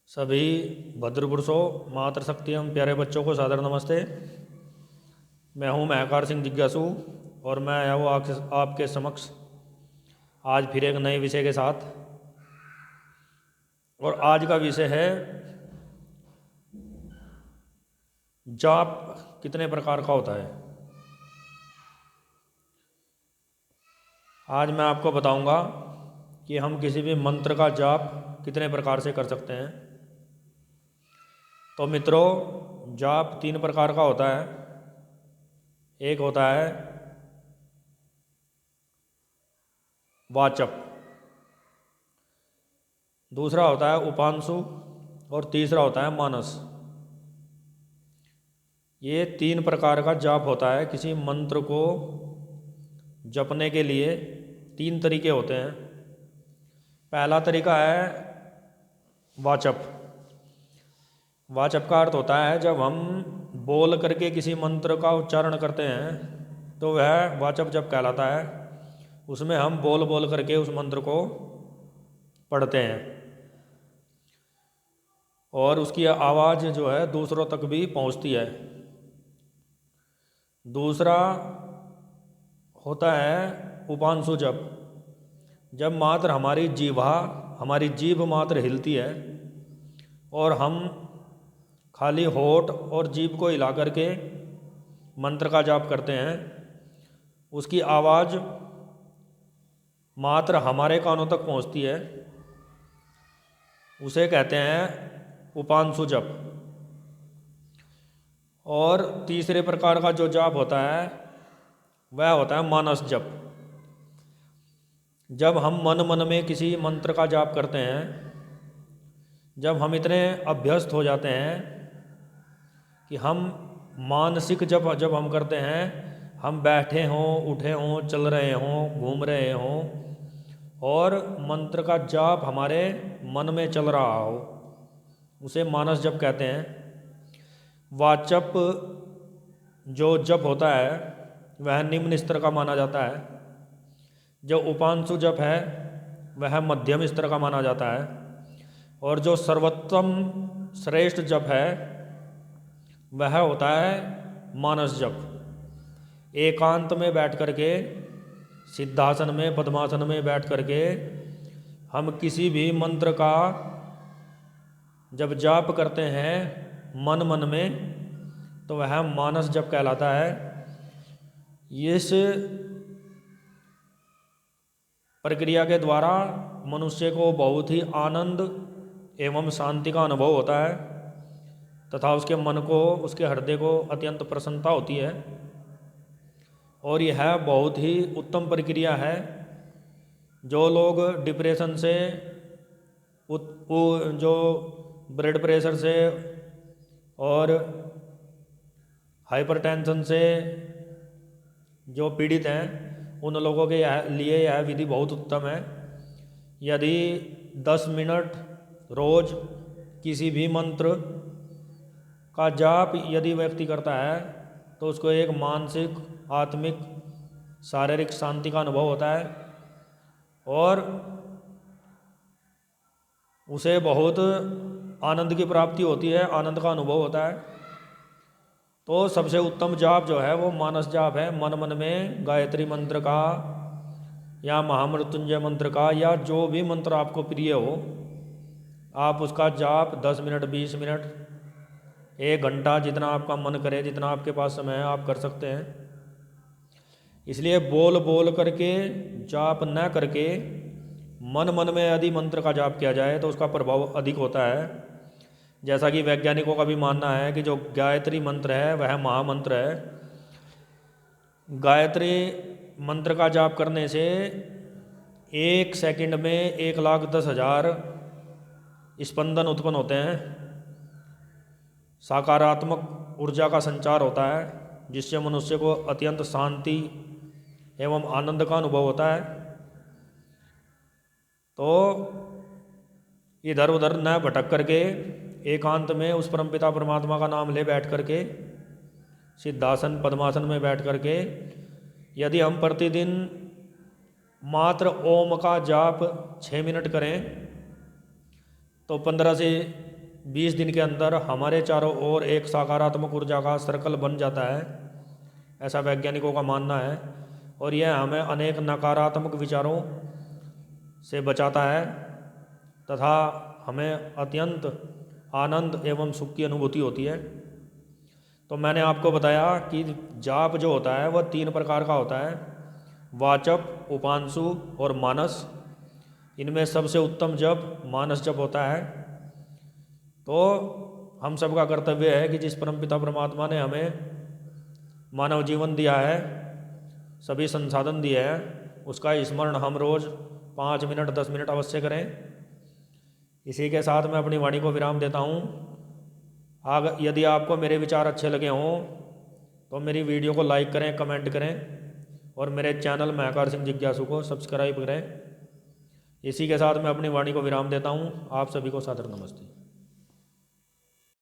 सभी भद्र पुरुषों, मातृशक्ति एवं प्यारे बच्चों को सादर नमस्ते। मैं हूं महकार सिंह जिज्ञासु और मैं आया हूँ आपके समक्ष आज फिर एक नए विषय के साथ। और आज का विषय है जाप कितने प्रकार का होता है। आज मैं आपको बताऊंगा कि हम किसी भी मंत्र का जाप कितने प्रकार से कर सकते हैं। तो मित्रों, जाप 3 प्रकार का होता है। एक होता है वाचप, दूसरा होता है उपांशु और तीसरा होता है मानस। ये 3 प्रकार का जाप होता है। किसी मंत्र को जपने के लिए 3 तरीके होते हैं। पहला तरीका है वाचप। वाचप का अर्थ होता है जब हम बोल करके किसी मंत्र का उच्चारण करते हैं तो वह वाचप जप कहलाता है। उसमें हम बोल बोल करके उस मंत्र को पढ़ते हैं और उसकी आवाज़ जो है दूसरों तक भी पहुंचती है। दूसरा होता है उपांशु जप। जब मात्र हमारी जीभ मात्र हिलती है और हम खाली होठ और जीभ को हिला करके मंत्र का जाप करते हैं, उसकी आवाज़ मात्र हमारे कानों तक पहुंचती है, उसे कहते हैं उपांशु जप। और तीसरे प्रकार का जो जाप होता है वह होता है मानस जप। जब हम मन मन में किसी मंत्र का जाप करते हैं, जब हम इतने अभ्यस्त हो जाते हैं कि हम मानसिक जप जब हम करते हैं, हम बैठे हों, उठे हों, चल रहे हों, घूम रहे हों और मंत्र का जाप हमारे मन में चल रहा हो, उसे मानस जप कहते हैं। वाचप जो जप होता है वह निम्न स्तर का माना जाता है। जो उपांशु जप है वह मध्यम स्तर का माना जाता है। और जो सर्वोत्तम श्रेष्ठ जप है वह होता है मानस जप। एकांत में बैठ करके, सिद्धासन में, पद्मासन में बैठ करके हम किसी भी मंत्र का जब जाप करते हैं मन मन में, तो वह मानस जप कहलाता है। इस प्रक्रिया के द्वारा मनुष्य को बहुत ही आनंद एवं शांति का अनुभव होता है तथा उसके मन को, उसके हृदय को अत्यंत प्रसन्नता होती है। और यह बहुत ही उत्तम प्रक्रिया है। जो लोग डिप्रेशन से, जो ब्लड प्रेशर से और हाइपरटेंशन से जो पीड़ित हैं, उन लोगों के लिए यह विधि बहुत उत्तम है। यदि 10 मिनट रोज किसी भी मंत्र का जाप यदि व्यक्ति करता है तो उसको एक मानसिक, आत्मिक, शारीरिक शांति का अनुभव होता है और उसे बहुत आनंद की प्राप्ति होती है, आनंद का अनुभव होता है। तो सबसे उत्तम जाप जो है वो मानस जाप है। मन मन में गायत्री मंत्र का या महामृत्युंजय मंत्र का या जो भी मंत्र आपको प्रिय हो, आप उसका जाप 10 मिनट, 20 मिनट, 1 घंटा, जितना आपका मन करे, जितना आपके पास समय है, आप कर सकते हैं। इसलिए बोल बोल करके जाप न करके मन मन में यदि मंत्र का जाप किया जाए तो उसका प्रभाव अधिक होता है। जैसा कि वैज्ञानिकों का भी मानना है कि जो गायत्री मंत्र है वह महामंत्र है। गायत्री मंत्र का जाप करने से 1 सेकंड में 1,10,000 स्पंदन उत्पन्न होते हैं। सकारात्मक ऊर्जा का संचार होता है जिससे मनुष्य को अत्यंत शांति एवं आनंद का अनुभव होता है। तो इधर उधर न भटक करके एकांत में उस परमपिता परमात्मा का नाम ले बैठ करके, सिद्धासन, पद्मासन में बैठ करके यदि हम प्रतिदिन मात्र ओम का जाप 6 मिनट करें तो 15 से 20 दिन के अंदर हमारे चारों ओर एक सकारात्मक ऊर्जा का सर्कल बन जाता है, ऐसा वैज्ञानिकों का मानना है। और यह हमें अनेक नकारात्मक विचारों से बचाता है तथा हमें अत्यंत आनंद एवं सुख की अनुभूति होती है। तो मैंने आपको बताया कि जाप जो होता है वह 3 प्रकार का होता है, वाचक, उपांशु और मानस। इनमें सबसे उत्तम जप मानस जप होता है। तो हम सबका कर्तव्य है कि जिस परमपिता परमात्मा ने हमें मानव जीवन दिया है, सभी संसाधन दिए हैं, उसका स्मरण हम रोज़ 5 मिनट 10 मिनट अवश्य करें। इसी के साथ मैं अपनी वाणी को विराम देता हूँ। यदि आपको मेरे विचार अच्छे लगे हों तो मेरी वीडियो को लाइक करें, कमेंट करें और मेरे चैनल महाकार सिंह जिज्ञासु को सब्सक्राइब करें। इसी के साथ मैं अपनी वाणी को विराम देता हूँ। आप सभी को सादर नमस्ते।